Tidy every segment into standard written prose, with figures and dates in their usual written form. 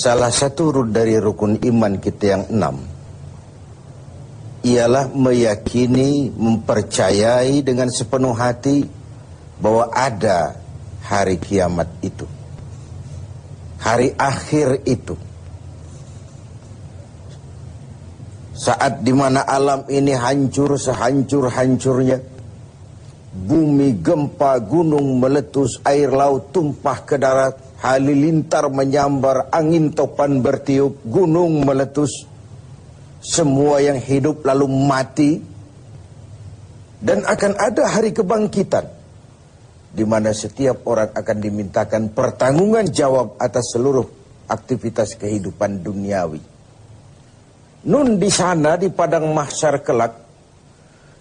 Salah satu dari rukun iman kita yang 6 ialah meyakini, mempercayai dengan sepenuh hati bahwa ada hari kiamat itu, hari akhir itu, saat dimana alam ini hancur sehancur-hancurnya, bumi gempa, gunung meletus, air laut tumpah ke darat, halilintar menyambar, angin topan bertiup, gunung meletus, semua yang hidup lalu mati, dan akan ada hari kebangkitan di mana setiap orang akan dimintakan pertanggunggan jawab atas seluruh aktivitas kehidupan duniawi. Nun di sana di padang mahsyar kelak,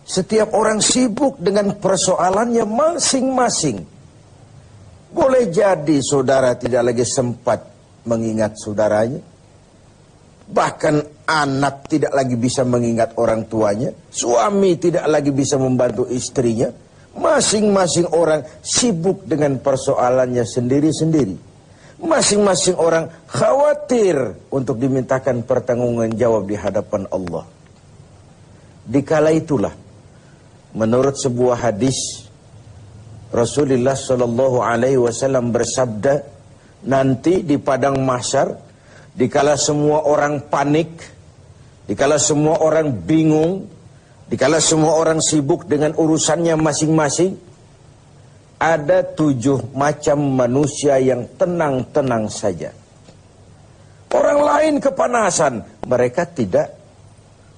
setiap orang sibuk dengan persoalannya masing-masing. Boleh jadi saudara tidak lagi sempat mengingat saudaranya. Bahkan anak tidak lagi bisa mengingat orang tuanya. Suami tidak lagi bisa membantu istrinya. Masing-masing orang sibuk dengan persoalannya sendiri-sendiri. Masing-masing orang khawatir untuk dimintakan pertanggungan jawab di hadapan Allah. Dikala itulah, menurut sebuah hadis, Rasulullah Shallallahu Alaihi Wasallam bersabda, nanti di padang mahsyar, dikala semua orang panik, dikala semua orang bingung, dikala semua orang sibuk dengan urusannya masing-masing, ada 7 macam manusia yang tenang-tenang saja. Orang lain kepanasan, mereka tidak.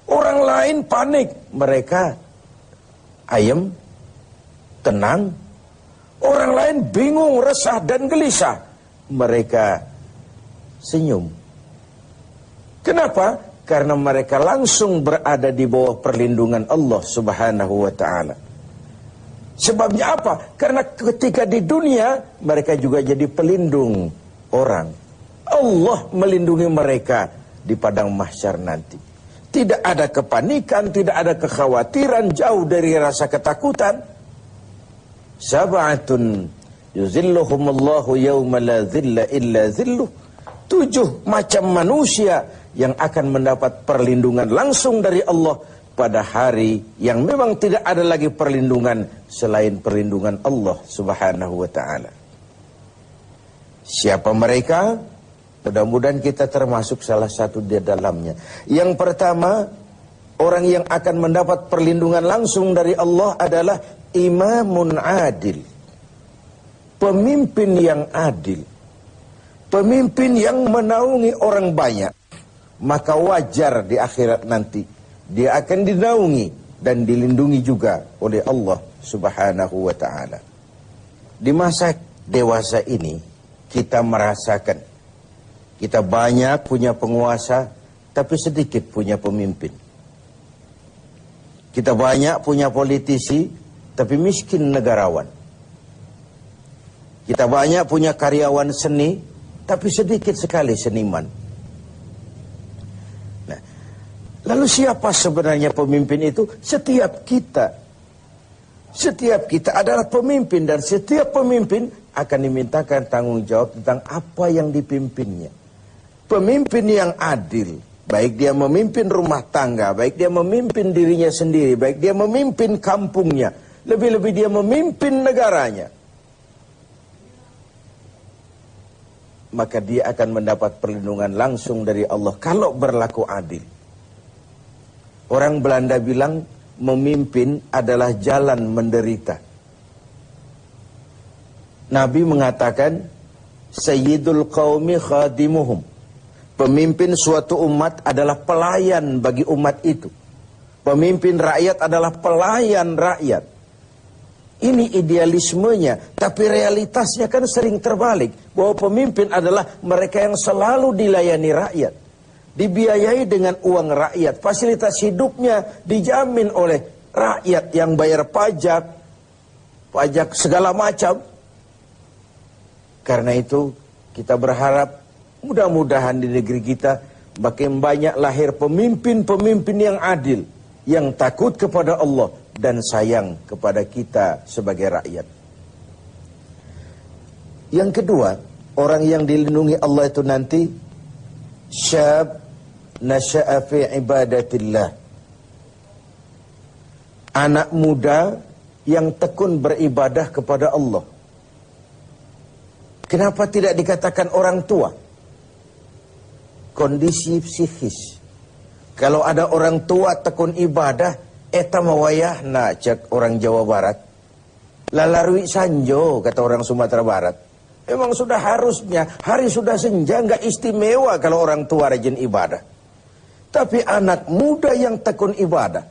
Orang lain panik, mereka ayem, tenang. Orang lain bingung, resah dan gelisah, mereka senyum. Kenapa? Karena mereka langsung berada di bawah perlindungan Allah Subhanahu wa ta'ala. Sebabnya apa? Karena ketika di dunia mereka juga jadi pelindung orang. Allah melindungi mereka di padang mahsyar nanti. Tidak ada kepanikan, tidak ada kekhawatiran, jauh dari rasa ketakutan. Sab'atun yuzilluhumullahu yawma la zilla illa zilluh. 7 macam manusia yang akan mendapat perlindungan langsung dari Allah pada hari yang memang tidak ada lagi perlindungan selain perlindungan Allah Subhanahu wa ta'ala. Siapa mereka? Mudah-mudahan kita termasuk salah satu di dalamnya. Yang pertama, orang yang akan mendapat perlindungan langsung dari Allah adalah imamun adil. Pemimpin yang adil. Pemimpin yang menaungi orang banyak. Maka wajar di akhirat nanti dia akan dinaungi dan dilindungi juga oleh Allah Subhanahu wa ta'ala. Di masa dewasa ini kita merasakan kita banyak punya penguasa tapi sedikit punya pemimpin. Kita banyak punya politisi tapi miskin negarawan. Kita banyak punya karyawan seni tapi sedikit sekali seniman. Nah, lalu siapa sebenarnya pemimpin itu? Setiap kita adalah pemimpin, dan setiap pemimpin akan dimintakan tanggung jawab tentang apa yang dipimpinnya. Pemimpin yang adil, baik dia memimpin rumah tangga, baik dia memimpin dirinya sendiri, baik dia memimpin kampungnya, lebih-lebih dia memimpin negaranya, maka dia akan mendapat perlindungan langsung dari Allah kalau berlaku adil. Orang Belanda bilang memimpin adalah jalan menderita. Nabi mengatakan sayyidul qaumi khadimuhum. Pemimpin suatu umat adalah pelayan bagi umat itu. Pemimpin rakyat adalah pelayan rakyat. Ini idealismenya, tapi realitasnya kan sering terbalik. Bahwa pemimpin adalah mereka yang selalu dilayani rakyat, dibiayai dengan uang rakyat, fasilitas hidupnya dijamin oleh rakyat yang bayar pajak segala macam. Karena itu kita berharap mudah-mudahan di negeri kita makin banyak lahir pemimpin-pemimpin yang adil, yang takut kepada Allah dan sayang kepada kita sebagai rakyat. Yang kedua, orang yang dilindungi Allah itu nanti syab nasya'a fi ibadatillah, anak muda yang tekun beribadah kepada Allah. Kenapa tidak dikatakan orang tua? Kondisi psikis. Kalau ada orang tua tekun ibadah, eta mawayahna, cek orang Jawa Barat. Lalarui sanjo, kata orang Sumatera Barat. Memang sudah harusnya, hari sudah senja, nggak istimewa kalau orang tua rajin ibadah. Tapi anak muda yang tekun ibadah,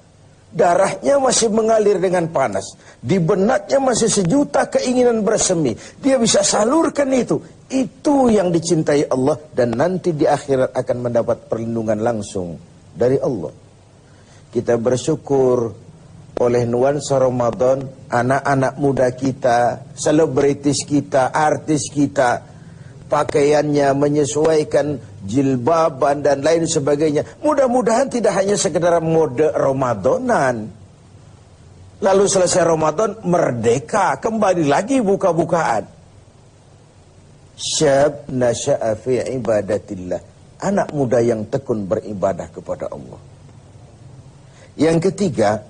darahnya masih mengalir dengan panas, di benaknya masih sejuta keinginan bersemi, dia bisa salurkan itu yang dicintai Allah, dan nanti di akhirat akan mendapat perlindungan langsung dari Allah. Kita bersyukur oleh nuansa Ramadan, anak-anak muda kita, selebritis kita, artis kita, pakaiannya menyesuaikan, jilbaban dan lain sebagainya. Mudah-mudahan tidak hanya sekedar mode Ramadanan. Lalu selesai Ramadan, merdeka, kembali lagi buka-bukaan. Syab nasya'a fi ibadatillah, anak muda yang tekun beribadah kepada Allah. Yang ketiga,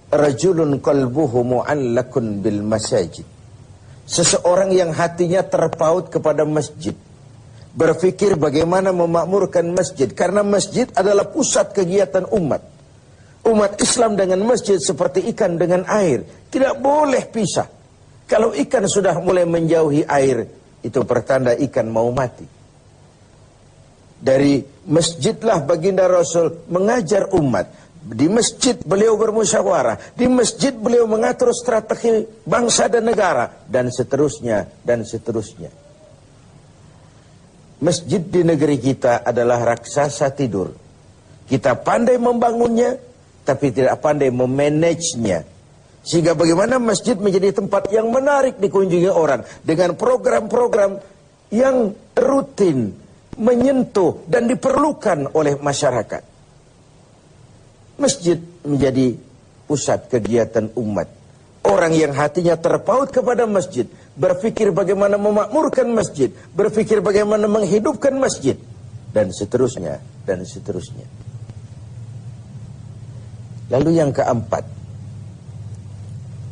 rajulun qalbuhu mu'allakun bil masajid, seseorang yang hatinya terpaut kepada masjid, berpikir bagaimana memakmurkan masjid, karena masjid adalah pusat kegiatan umat. Umat Islam dengan masjid seperti ikan dengan air, tidak boleh pisah. Kalau ikan sudah mulai menjauhi air, itu pertanda ikan mau mati. Dari masjidlah baginda Rasul mengajar umat. Di masjid beliau bermusyawarah, di masjid beliau mengatur strategi bangsa dan negara, dan seterusnya, dan seterusnya. Masjid di negeri kita adalah raksasa tidur. Kita pandai membangunnya, tapi tidak pandai memanagenya. Sehingga bagaimana masjid menjadi tempat yang menarik dikunjungi orang, dengan program-program yang rutin, menyentuh, dan diperlukan oleh masyarakat. Masjid menjadi pusat kegiatan umat. Orang yang hatinya terpaut kepada masjid, berpikir bagaimana memakmurkan masjid, berpikir bagaimana menghidupkan masjid, dan seterusnya, dan seterusnya. Lalu yang keempat,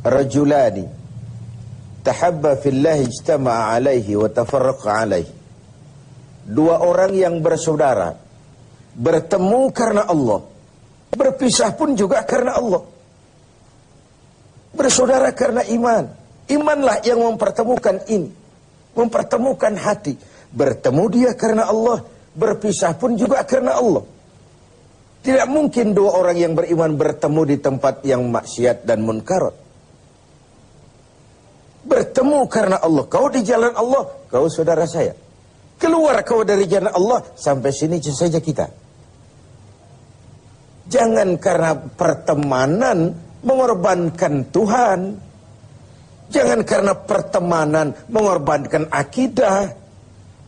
rajulani tahabba fillahi ijtama'a alaihi wa tafarraqa alaihi. Dua orang yang bersaudara, bertemu karena Allah, berpisah pun juga karena Allah. Bersaudara karena iman. Imanlah yang mempertemukan ini, mempertemukan hati. Bertemu dia karena Allah, berpisah pun juga karena Allah. Tidak mungkin dua orang yang beriman bertemu di tempat yang maksiat dan munkarat. Bertemu karena Allah. Kau di jalan Allah, kau saudara saya. Keluar kau dari jalan Allah, sampai sini saja kita. Jangan karena pertemanan mengorbankan Tuhan. Jangan karena pertemanan mengorbankan akidah.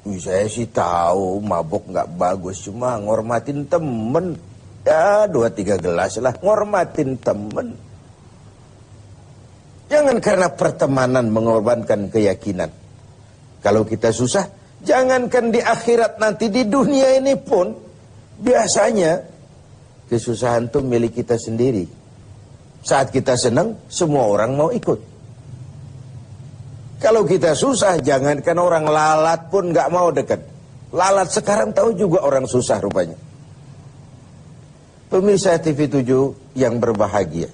Saya sih tahu mabuk nggak bagus, cuma ngormatin temen. Ya 2-3 gelas lah, ngormatin temen. Jangan karena pertemanan mengorbankan keyakinan. Kalau kita susah, jangankan di akhirat, nanti di dunia ini pun biasanya kesusahan itu milik kita sendiri. Saat kita senang, semua orang mau ikut. Kalau kita susah, jangankan orang lalat pun nggak mau dekat. Lalat sekarang tahu juga orang susah rupanya. Pemirsa TV 7 yang berbahagia.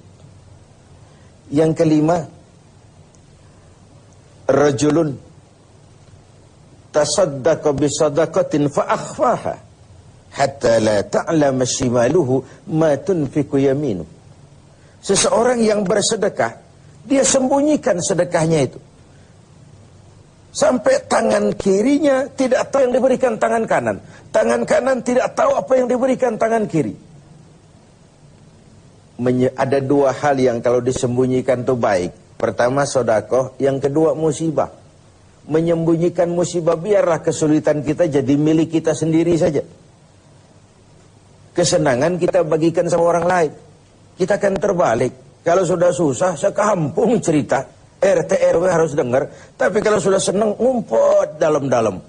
Yang kelima, rajulun tasaddaqa bisadaqatin fa'akhfaha hatta la ta'lama shimaluhu ma tunfiqu yaminu. Seseorang yang bersedekah, dia sembunyikan sedekahnya itu, sampai tangan kirinya tidak tahu yang diberikan tangan kanan, tangan kanan tidak tahu apa yang diberikan tangan kiri. Ada dua hal yang kalau disembunyikan itu baik. Pertama sedekah, yang kedua musibah. Menyembunyikan musibah, biarlah kesulitan kita jadi milik kita sendiri saja. Kesenangan kita bagikan sama orang lain. Kita akan terbalik. Kalau sudah susah, sekampung cerita, RT RW harus dengar. Tapi kalau sudah senang, ngumpet dalam-dalam.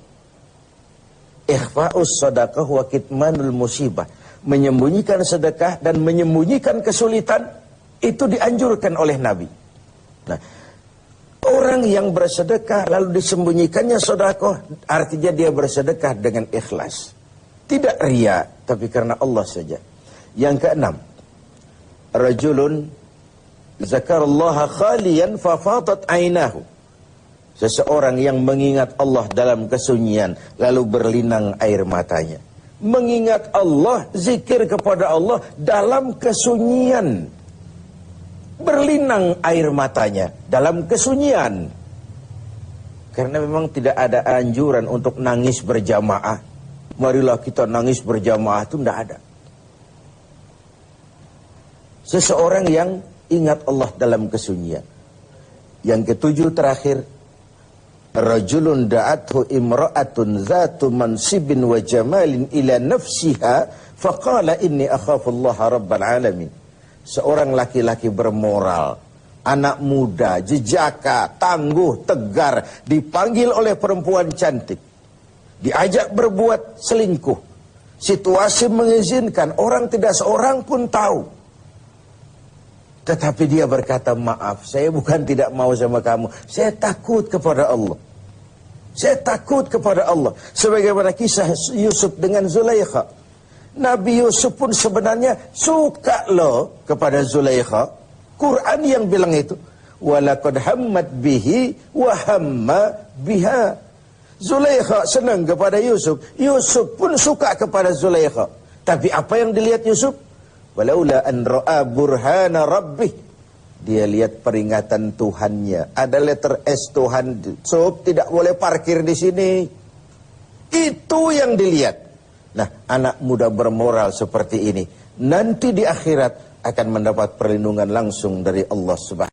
Ikhfa'us sadaqah wa kitmanul musibah. Menyembunyikan sedekah dan menyembunyikan kesulitan itu dianjurkan oleh Nabi. Nah, orang yang bersedekah lalu disembunyikannya sedekah, artinya dia bersedekah dengan ikhlas. Tidak riya, tapi karena Allah saja. Yang keenam, rajulun zakarallaha khaliyan fafadat ainahu. Seseorang yang mengingat Allah dalam kesunyian lalu berlinang air matanya. Mengingat Allah, zikir kepada Allah dalam kesunyian. Berlinang air matanya dalam kesunyian. Karena memang tidak ada anjuran untuk nangis berjamaah. Marilah kita nangis berjamaah, itu tidak ada. Seseorang yang ingat Allah dalam kesunyian. Yang ketujuh terakhir, rajulun da'athu imra'atun zatu mansibin wa jamalin ila nafsiha faqala inni akhafullaha rabbal alamin. Seorang laki-laki bermoral, anak muda, jejaka, tangguh, tegar, dipanggil oleh perempuan cantik, diajak berbuat selingkuh. Situasi mengizinkan, orang tidak seorang pun tahu. Tetapi dia berkata, maaf, saya bukan tidak mau sama kamu, saya takut kepada Allah. Saya takut kepada Allah. Sebagaimana kisah Yusuf dengan Zulaikha. Nabi Yusuf pun sebenarnya suka loh kepada Zulaikha. Quran yang bilang itu. Walaqad hammat bihi wa hamma biha. Zulaikha senang kepada Yusuf. Yusuf pun suka kepada Zulaikha. Tapi apa yang dilihat Yusuf? Walaula an ra'a burhana rabbih. Dia lihat peringatan Tuhannya. Ada letter S Tuhan. Sob tidak boleh parkir di sini. Itu yang dilihat. Nah, anak muda bermoral seperti ini nanti di akhirat akan mendapat perlindungan langsung dari Allah Subhanahu